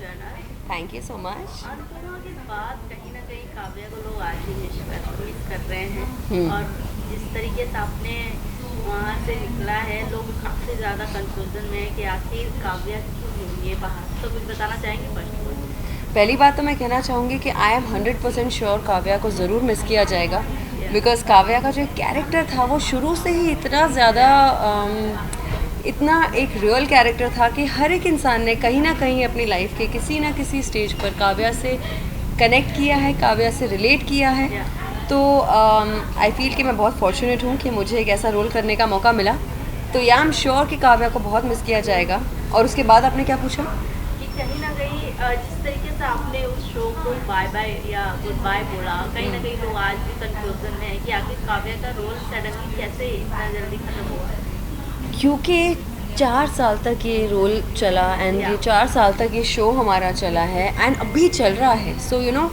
Journal. Thank you so much. Anupama के बाद कहीं ना कहीं काव्या को लोग आज भी मिस कर रहे हैं, और जिस तरीके से आपने वहाँ से निकला है, लोग काफ़ी ज़्यादा कंफ्यूजन में है कि आखिर काव्या क्यों हुई है बाहर। तो कुछ बताना चाहेंगे फर्स्ट? पहली बात तो मैं कहना चाहूँगी कि आई एम 100% श्योर काव्या को ज़रूर मिस किया जाएगा, बिकॉज काव्या का जो कैरेक्टर था वो शुरू से ही इतना ज़्यादा इतना एक रियल कैरेक्टर था कि हर एक इंसान ने कहीं ना कहीं अपनी लाइफ के किसी ना किसी स्टेज पर काव्या से कनेक्ट किया है, काव्या से रिलेट किया है। तो आई फील कि मैं बहुत फॉर्चुनेट हूँ कि मुझे एक ऐसा रोल करने का मौका मिला। तो या आई एम श्योर कि काव्या को बहुत मिस किया जाएगा। और उसके बाद आपने क्या पूछा? कि कहीं ना कहीं जिस तरीके से आपने उस शो को बाय बाय या गुड बाय बोला, कहीं ना कहीं लोग आज भी कंफ्यूजन में है कि आखिर काव्या का रोल सडनली कैसे इतना जल्दी खत्म हुआ। क्योंकि 4 साल तक ये रोल चला एंड ये 4 साल तक ये शो हमारा चला है एंड अभी चल रहा है। सो यू नो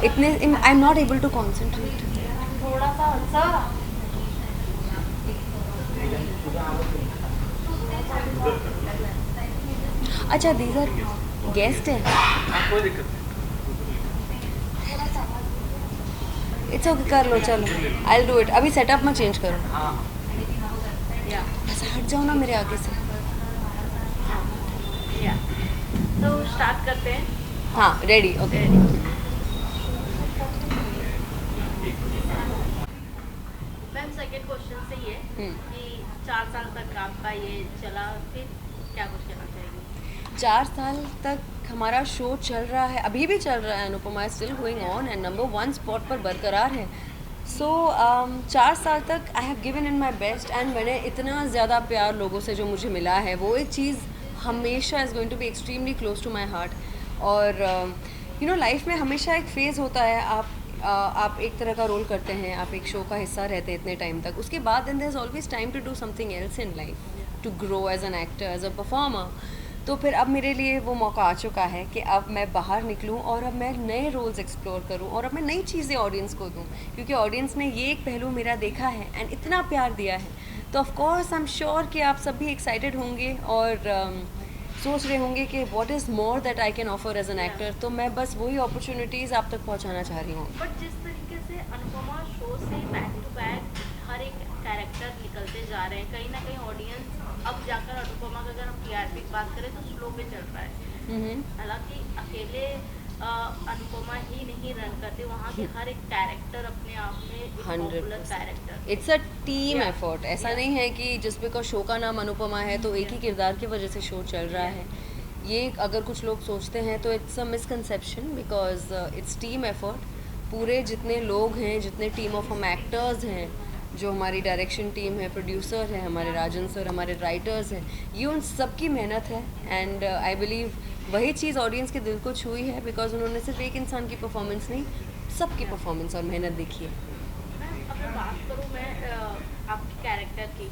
इतने I am not able to concentrate. थोड़ा सा अच्छा, दीज आर गेस्ट हैं। कोई दिक्कत नहीं। इट्स ओके, कर लो, चलो आई विल डू इट। अभी सेटअप में चेंज करो। हाँ, या ऐसा हट जाओ ना मेरे आगे से। या तो स्टार्ट करते हैं। हाँ, ready, okay. Ma'am second question से ये कि 4 साल तक आपका ये चला, फिर क्या कुछ कहना चाहेंगे? 4 साल तक हमारा शो चल रहा है, अभी भी चल रहा है। Anupama still going on and number 1 spot पर बरकरार है। सो 4 साल तक I have given in my best and मैंने इतना ज़्यादा प्यार लोगों से जो मुझे मिला है, वो एक चीज़ हमेशा is going to be extremely close to my heart. और यू नो लाइफ में हमेशा एक फेज़ होता है, आप एक तरह का रोल करते हैं, आप एक शो का हिस्सा रहते हैं इतने टाइम तक, उसके बाद then there is always time to do something else in life, to grow as an actor, as a performer. तो फिर अब मेरे लिए वो मौका आ चुका है कि अब मैं बाहर निकलूं और अब मैं नए रोल्स एक्सप्लोर करूं और अब मैं नई चीज़ें ऑडियंस को दूं, क्योंकि ऑडियंस ने ये एक पहलू मेरा देखा है एंड इतना प्यार दिया है। तो of course I am sure कि आप सब भी एक्साइटेड होंगे और सोच रहे होंगे कि what is more that I can offer as an actor. तो मैं बस वही अपॉर्चुनिटीज़ आप तक पहुंचाना चाह रही हूँ। बट जिस तरीके से अनुपमा शो से बैक टू बैक हर एक कैरेक्टर निकलते जा रहे हैं, कहीं ना कहीं ऑडियंस अब जाकर अनुपमा का, अगर हम टीआरपी की बात करें तो स्लो पे चल रहा है। हालांकि अकेले अनुपमा ही नहीं रन करते, वहाँ के हर एक कैरेक्टर अपने आप में एक popular character. It's a team effort. ऐसा नहीं है कि जस्ट बिकॉज शो का नाम अनुपमा है तो एक ही किरदार की वजह से शो चल रहा है। ये अगर कुछ लोग सोचते हैं तो it's a misconception, because its team effort. पूरे जितने लोग हैं, जितने टीम ऑफ हम एक्टर्स हैं, जो हमारी डायरेक्शन टीम है, प्रोड्यूसर है हमारे राजन सर, हमारे राइटर्स हैं, ये उन सबकी मेहनत है। एंड आई बिलीव वही चीज़ ऑडियंस के दिल को छुई है, बिकॉज उन्होंने सिर्फ एक इंसान की परफॉर्मेंस नहीं, सबकी परफॉर्मेंस और मेहनत देखी है। मैम अगर बात करूँ मैं आपके कैरेक्टर की,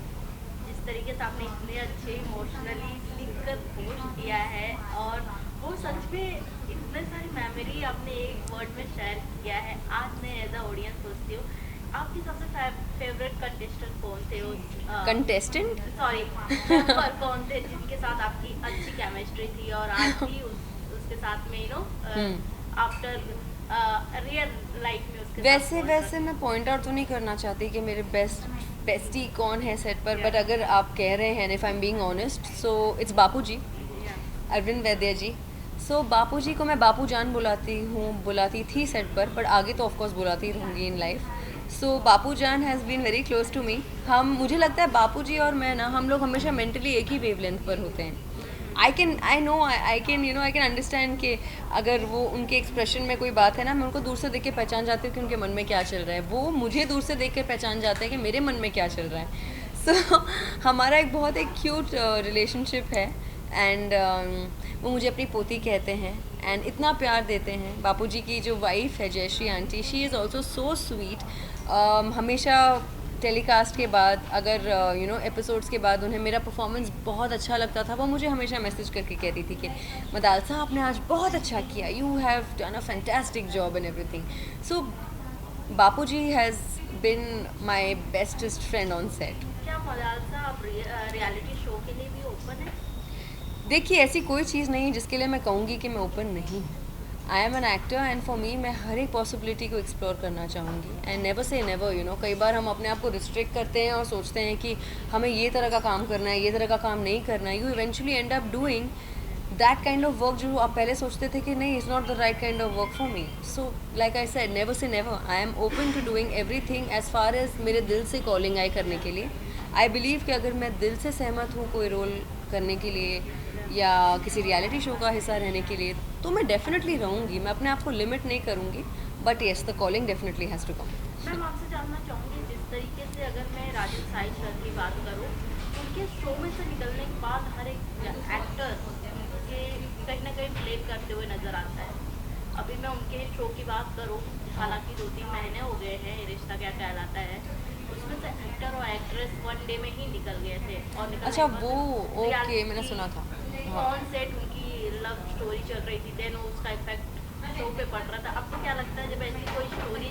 जिस तरीके से आपने इतने अच्छे इमोशनली लिखकर पोस्ट किया है, और वो सच में इतने सारी मेमोरी आपने एक वर्ड में शेयर किया है। आज मैं एज अ ऑडियंस सोचती हूँ, आपकी सबसे फेवरेट कंटेस्टेंट कौन थे? उस कंटेस्टेंट सॉरी कौन थे जिनके साथ आपकी अच्छी केमिस्ट्री थी और आज भी उसके साथ में आफ्टर रियल लाइफ में उसके वैसे साथ मैं पॉइंट आउट तो नहीं करना चाहती कि मेरे बेस्टी कौन है सेट पर, बट अगर आप कह रहे हैं, if I am being honest, so it's Bapu ji, Arvind Vaidya ji. सो बापू जी को मैं बापू जान बुलाती थी सेट पर, बट आगे तो ऑफकोर्स बुलाती रहूँगी in life. So Bapu Jaan has been very close to me. मुझे लगता है बापू जी और मैं ना, हम लोग हमेशा मेंटली एक ही वेवलेंथ पर होते हैं। आई कैन अंडरस्टैंड कि अगर वो उनके एक्सप्रेशन में कोई बात है ना, मैं उनको दूर से देख के पहचान जाती हूँ कि उनके मन में क्या चल रहा है, वो मुझे दूर से देख के पहचान जाते हैं कि मेरे मन में क्या चल रहा है। सो हमारा एक क्यूट रिलेशनशिप है एंड वो मुझे अपनी पोती कहते हैं एंड इतना प्यार देते हैं। बापूजी की जो वाइफ है Jayshree aunty, she is also so sweet. हमेशा टेलीकास्ट के बाद, अगर एपिसोड्स के बाद उन्हें मेरा परफॉर्मेंस बहुत अच्छा लगता था, वो मुझे हमेशा मैसेज करके कहती थी कि मदालसा आपने आज बहुत अच्छा किया, you have done a fantastic job in everything. So Bapuji has been my bestest friend on set. क्या मदालसा आप रियलिटी शो के लिए भी ओपन है? देखिए ऐसी कोई चीज़ नहीं है जिसके लिए मैं कहूँगी कि मैं ओपन नहीं हूँ। I am an actor and for me मैं हर एक पॉसिबिलिटी को एक्सप्लोर करना चाहूँगी and never say never you know. कई बार हम अपने आप को रिस्ट्रिक्ट करते हैं और सोचते हैं कि हमें ये तरह का काम करना है, ये तरह का काम नहीं करना है। You eventually end up doing that kind of work जो आप पहले सोचते थे कि नहीं, is not the right kind of work for me. So like I said, never say never, I am open to doing everything as far as मेरे दिल से कॉलिंग आई करने के लिए। आई बिलीव कि अगर मैं दिल से सहमत हूँ कोई रोल करने के लिए या किसी रियलिटी शो का हिस्सा रहने के लिए, तो मैं डेफिनेटली रहूँगी। मैं अपने आप को लिमिट नहीं करूँगी, but yes the calling definitely has to come. Ma'am आपसे जानना चाहूँगी, जिस तरीके से अगर मैं राजन साई सर की बात करूँ, उनके शो में से निकलने के बाद हर एक एक्टर के कहीं ना कहीं ब्लेम करते हुए नजर आता है। अभी मैं उनके शो की बात करूँ, हालांकि 2-3 महीने हो गए हैं, ये रिश्ता क्या कहलाता है, उसमें से एक्टर और एक्ट्रेस 1 डे में ही निकल गए थे। और निकलने अच्छा के बाद वो ओके, मैंने सुना था। हाँ। ऑन सेट उनकी लव स्टोरी चल रही थी, देन उसका इफेक्ट शो पे पड़ रहा था। आपको क्या लगता है जब ऐसी कोई स्टोरी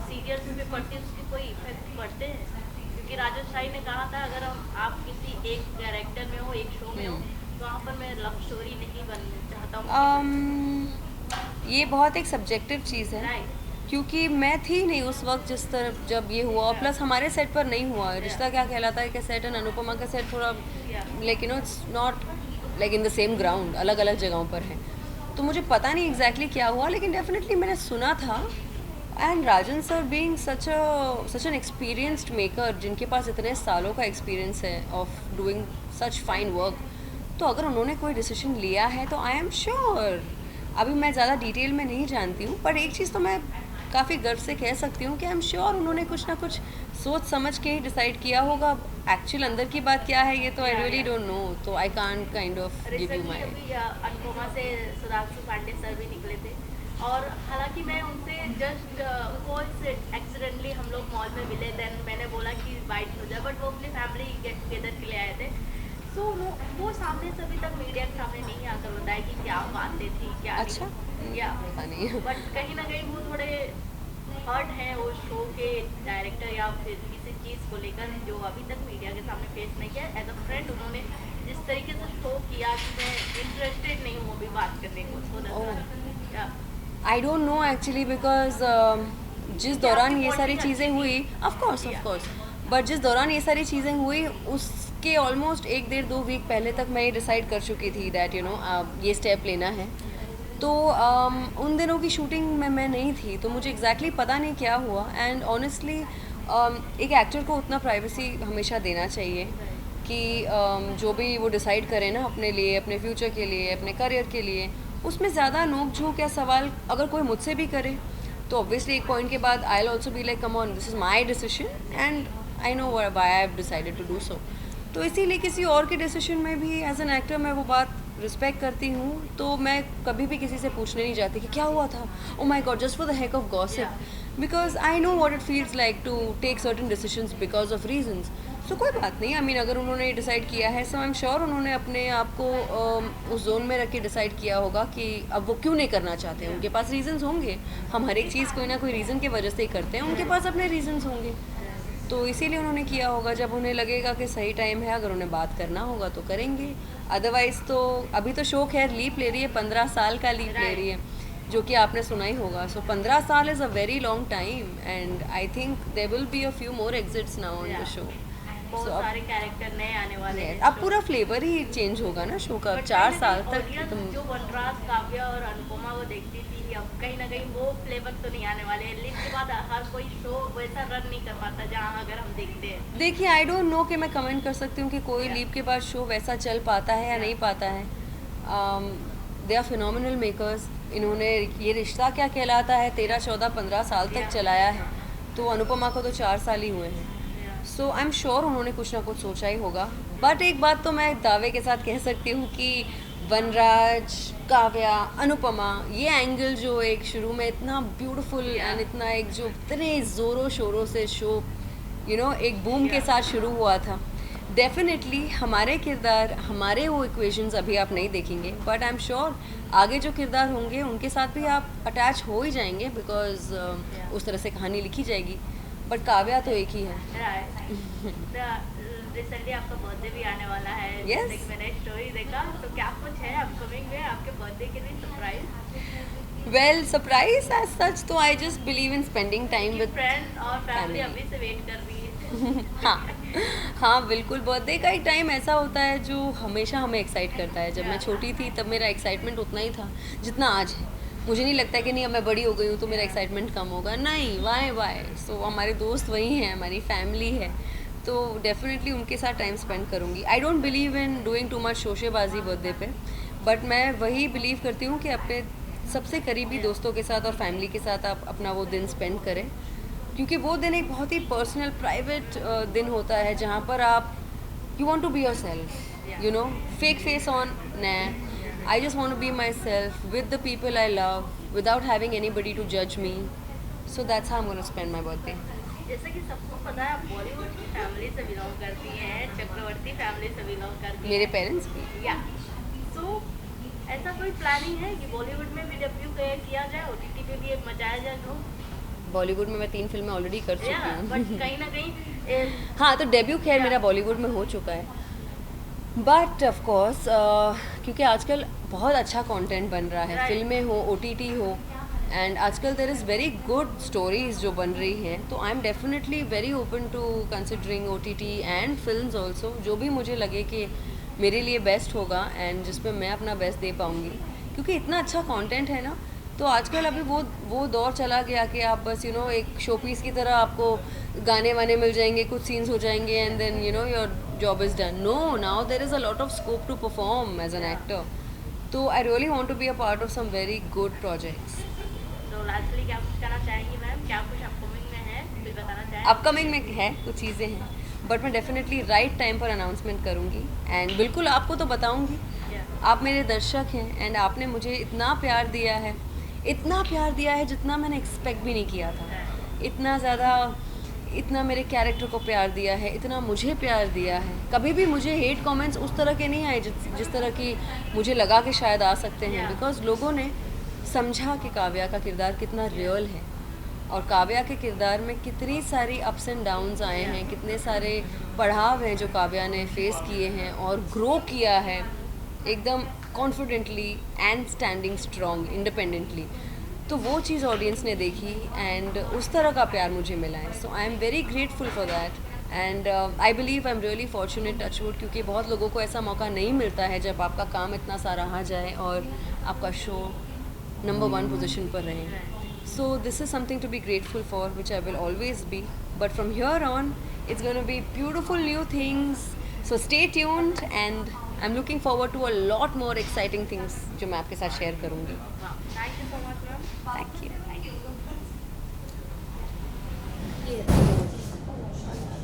सीरियल्स पे पड़ती है, उसके कोई इफेक्ट पड़ते हैं? क्योंकि राजन शाही ने कहा था अगर आप किसी एक कैरेक्टर में हो, एक शो में हो, तो वहाँ पर मैं लव स्टोरी नहीं बनना चाहता हूँ। ये बहुत एक सब्जेक्टिव चीज़ है, राइट, क्योंकि मैं थी नहीं उस वक्त जिस तरफ जब ये हुआ, और प्लस हमारे सेट पर नहीं हुआ। रिश्ता क्या कहलाता है का सेट एंड अनुपमा का सेट थोड़ा like you know it's not like in the same ground, अलग अलग जगहों पर है। तो मुझे पता नहीं एग्जैक्टली क्या हुआ, लेकिन डेफिनेटली मैंने सुना था। And Rajan sir being such an experienced maker, जिनके पास इतने सालों का एक्सपीरियंस है of doing such fine work, तो अगर उन्होंने कोई डिसीजन लिया है तो आई एम श्योर। अभी मैं ज़्यादा डिटेल में नहीं जानती हूँ, पर एक चीज़ तो मैं काफ़ी गर्व से कह सकती हूँ कि आई एम श्योर उन्होंने कुछ ना कुछ सोच समझ के ही डिसाइड किया होगा। एक्चुअल अंदर की बात क्या है ये तो आई रियली डोंट नो, तो I can't kind of give you recently my. अभी अनुपमा से सुधांशु पांडे सर भी निकले थे, और हालांकि मैं उनसे जस्ट उनको एक्सीडेंटली हम लोग मॉल में मिले, देन मैंने बोला कि बाइट हो जाए, बट वो अपनी फैमिली गेट टुगेदर के लिए आए थे। सो वो सामने से अभी तक मीडिया के सामने नहीं आकर बताया कि क्या बातें थी क्या अच्छा, या पता नहीं। बट कहीं ना कहीं वो थोड़े हर्ट हैं वो शो के डायरेक्टर या फिर किसी चीज़ को लेकर, जो अभी तक मीडिया के सामने फेस नहीं किया। एज अ फ्रेंड उन्होंने जिस तरीके से शो किया कि मैं इंटरेस्टेड नहीं हूँ अभी बात करने को, so I don't know actually, because जिस दौरान ये सारी चीज़ें हुई, ऑफ कोर्स, बट जिस दौरान ये सारी चीज़ें हुई उसके ऑलमोस्ट 1-1.5-2 वीक पहले तक मैं ये डिसाइड कर चुकी थी दैट यू नो ये स्टेप लेना है। तो उन दिनों की शूटिंग में मैं नहीं थी, तो मुझे एग्जैक्टली पता नहीं क्या हुआ। एंड ऑनेस्टली एक एक्टर को उतना प्राइवेसी हमेशा देना चाहिए कि जो भी वो डिसाइड करे ना अपने लिए, अपने फ्यूचर के लिए, अपने करियर के लिए, उसमें ज़्यादा नोक झोंक या सवाल अगर कोई मुझसे भी करे तो ऑब्वियसली एक पॉइंट के बाद I will also be like come on, this is my decision and I know why I have decided to do so. तो इसीलिए किसी और के डिसीजन में भी एज एन एक्टर मैं वो बात रिस्पेक्ट करती हूँ, तो मैं कभी भी किसी से पूछने नहीं जाती कि क्या हुआ था, oh my god, just for the heck of gossip, because I know what it feels like to take certain decisions because of reasons. So कोई बात नहीं, आई मीन अगर उन्होंने डिसाइड किया है सो आई एम श्योर उन्होंने अपने आप को उस जोन में रख के डिसाइड किया होगा कि अब वो क्यों नहीं करना चाहते हैं। उनके पास रीजंस होंगे, हम हर एक चीज़ कोई ना कोई रीज़न की वजह से ही करते हैं, उनके पास अपने रीजंस होंगे, तो इसीलिए उन्होंने किया होगा। जब उन्हें लगेगा कि सही टाइम है, अगर उन्हें बात करना होगा तो करेंगे, अदरवाइज़ तो अभी तो शो खैर लीप ले रही है, 15 साल का लीप ले रही है, जो कि आपने सुना ही होगा। सो 15 साल is a very long time and I think there will be a few more exits now on the show. बहुत So, सारे कैरेक्टर नए आने वाले हैं। अब पूरा फ्लेवर ही चेंज होगा ना शो का, 4 साल तक तुम जो वनराज, काव्या और अनुपमा वो देखती थी, अब कहीं ना कहीं वो फ्लेवर तो नहीं आने वाले हैं। लीप के बाद हर कोई शो वैसा रन नहीं कर पाता जहाँ अगर हम देखते हैं। देखिए, आई डोंट नो कि मैं कमेंट कर सकती हूँ कि कोई लीप के बाद शो वैसा चल पाता है या नहीं पाता है। They are phenomenal makers. इन्होंने ये रिश्ता क्या कहलाता है 13, 14, 15 साल तक चलाया है, तो अनुपमा को तो 4 साल ही हुए हैं। सो आई एम श्योर उन्होंने कुछ ना कुछ सोचा ही होगा। बट एक बात तो मैं दावे के साथ कह सकती हूँ कि वनराज, काव्या, अनुपमा, ये एंगल जो एक शुरू में इतना ब्यूटीफुल एंड इतना एक जो इतने ज़ोरों शोरों से शो यू नो एक बूम के साथ शुरू हुआ था, डेफिनेटली हमारे किरदार, हमारे वो इक्वेशंस अभी आप नहीं देखेंगे, बट आई एम श्योर आगे जो किरदार होंगे उनके साथ भी आप अटैच हो ही जाएंगे, बिकॉज उस तरह से कहानी लिखी जाएगी। बट काव्या तो एक ही है। रिसेंटली आपका बर्थडे भी आने वाला है। Yes. जैसे कि मैंने स्टोरी देखा, तो क्या कुछ है अपकमिंग में आपके बर्थडे के लिए surprise? Well surprise as such तो I just believe in spending time with friends और फैमिली family. अभी से वेट कर रही है। हाँ हाँ बिल्कुल, बर्थडे का एक टाइम ऐसा होता है जो हमेशा हमें एक्साइट करता है। जब मैं छोटी थी तब मेरा एक्साइटमेंट उतना ही था जितना आज है। मुझे नहीं लगता कि नहीं अब मैं बड़ी हो गई हूँ तो मेरा एक्साइटमेंट कम होगा, नहीं, वाई सो हमारे दोस्त वही हैं, हमारी फैमिली है, तो डेफिनेटली उनके साथ टाइम स्पेंड करूँगी। I don't believe in doing too much शोशेबाजी बर्थडे पे, बट मैं वही बिलीव करती हूँ कि अपने सबसे करीबी दोस्तों के साथ और फैमिली के साथ आप अपना वो दिन स्पेंड करें, क्योंकि वो दिन एक बहुत ही पर्सनल प्राइवेट दिन होता है जहाँ पर आप you want to be yourself, you know, fake face on nah, I just want to be myself with the people I love without having anybody to जज me, so that's how I am gonna spend my birthday. जैसे कि सबको पता है आप बॉलीवुड की family से belong करती हैं, चक्रवर्ती फैमिली से बिलोंग करती मेरे हैं। पेरेंट्स भी। या सो ऐसा कोई प्लानिंग है कि बॉलीवुड में भी डेब्यू किया जाए, ओटीटी पे भी मचाया जाए जो? बॉलीवुड में मैं 3 फिल्में ऑलरेडी कर चुकी बट हूँ। कहीं ना कहीं हाँ, तो डेब्यू खैर मेरा बॉलीवुड में हो चुका है, बट ऑफ कोर्स क्योंकि आजकल बहुत अच्छा कंटेंट बन रहा है, Right. फिल्में हो, ओटीटी हो, एंड आजकल there is very good stories जो बन रही हैं, तो I am definitely very open to considering OTT and films also, जो भी मुझे लगे कि मेरे लिए बेस्ट होगा एंड जिस पे मैं अपना बेस्ट दे पाऊँगी, क्योंकि इतना अच्छा कंटेंट है ना। तो आजकल अभी वो दौर चला गया कि आप बस एक शो पीस की तरह आपको गाने वाने मिल जाएंगे, कुछ सीन्स हो जाएंगे and then your job is done. No, now there is a lot of scope to perform as an actor, तो I really want to be a part of some very good projects. तो lastly क्या कुछ कहना चाहेंगी ma'am? क्या कुछ upcoming में है, कुछ बताना चाहें? अपकमिंग में है, कुछ चीज़ें हैं, बट मैं डेफिनेटली राइट टाइम पर अनाउंसमेंट करूँगी एंड बिल्कुल आपको तो बताऊँगी। आप मेरे दर्शक हैं एंड आपने मुझे इतना प्यार दिया है, इतना प्यार दिया है जितना मैंने एक्सपेक्ट भी नहीं किया था। इतना ज़्यादा, इतना मेरे कैरेक्टर को प्यार दिया है, इतना मुझे प्यार दिया है। कभी भी मुझे हेट कमेंट्स उस तरह के नहीं आए जिस तरह की मुझे लगा कि शायद आ सकते हैं, बिकॉज लोगों ने समझा कि काव्या का किरदार कितना रियल है और काव्या के किरदार में कितनी सारी अप्स एंड डाउन्स आए हैं, कितने सारे पड़ाव हैं जो काव्या ने फेस किए हैं और ग्रो किया है एकदम confidently and standing strong independently. तो वो चीज़ ऑडियंस ने देखी एंड उस तरह का प्यार मुझे मिला है, so I am very grateful for that and I believe I am really fortunate, touch wood, क्योंकि बहुत लोगों को ऐसा मौका नहीं मिलता है जब आपका काम इतना सारा आ जाए और आपका शो नंबर 1 पोजीशन पर रहे। So this is something to be grateful for, which I will always be. But from here on, it's going to be beautiful new things. So stay tuned, and I'm looking forward to a lot more exciting things जो मैं आपके साथ share करूँगी. Thank you so much ma'am. Thank you.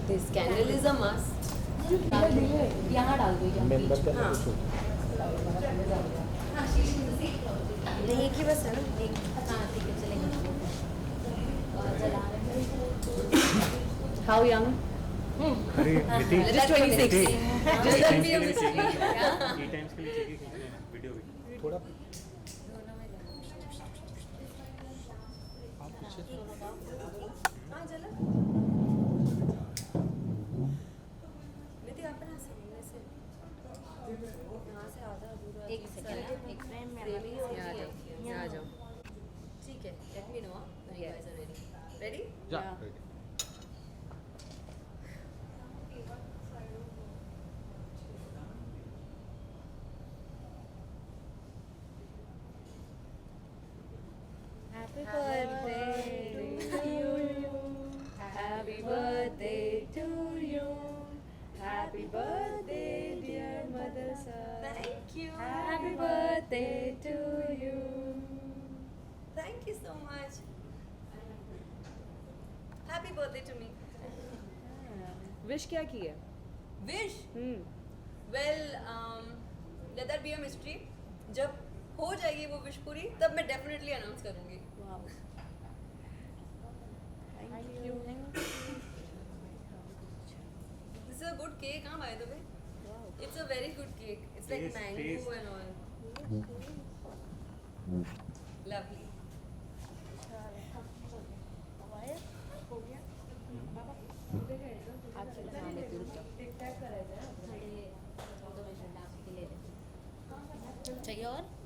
This candle is a must. यहाँ डाल दो member का हाँ। कुछ नहीं, एक ही बस है ना, एक। हाँ ठीक है, चलेंगे। How young? अरे नीति Just 26. नीति, Just don't be a T mystery. Times के लिए चाहिए खींचना है वीडियो भी थोड़ा हाँ चलो। निधि आप ना सामने से यहाँ से आधा अधूरा एक सेकंड, एक फ्रेम में फ्रेम ही यहाँ आ जाओ, यहाँ आ जाओ। ठीक है, let me know when you guys are ready. Ready? जा Happy birthday to you. Happy birthday to you. Happy birthday, dear mother sir. Thank you. Happy birthday to you. Thank you so much. Happy birthday to me. Wish क्या की है? Wish? Well, let that be a mystery. जब हो जाएगी वो wish पूरी तब मैं डेफिनेटली अनाउंस करूंगी। Thank you. This is a good cake, huh, by the way? It's a very good cake. It's like Taste, mango taste. and all. Lovely. आज चला लेते हैं थोड़े 2 मिनट आपके ले लेते चाहिए और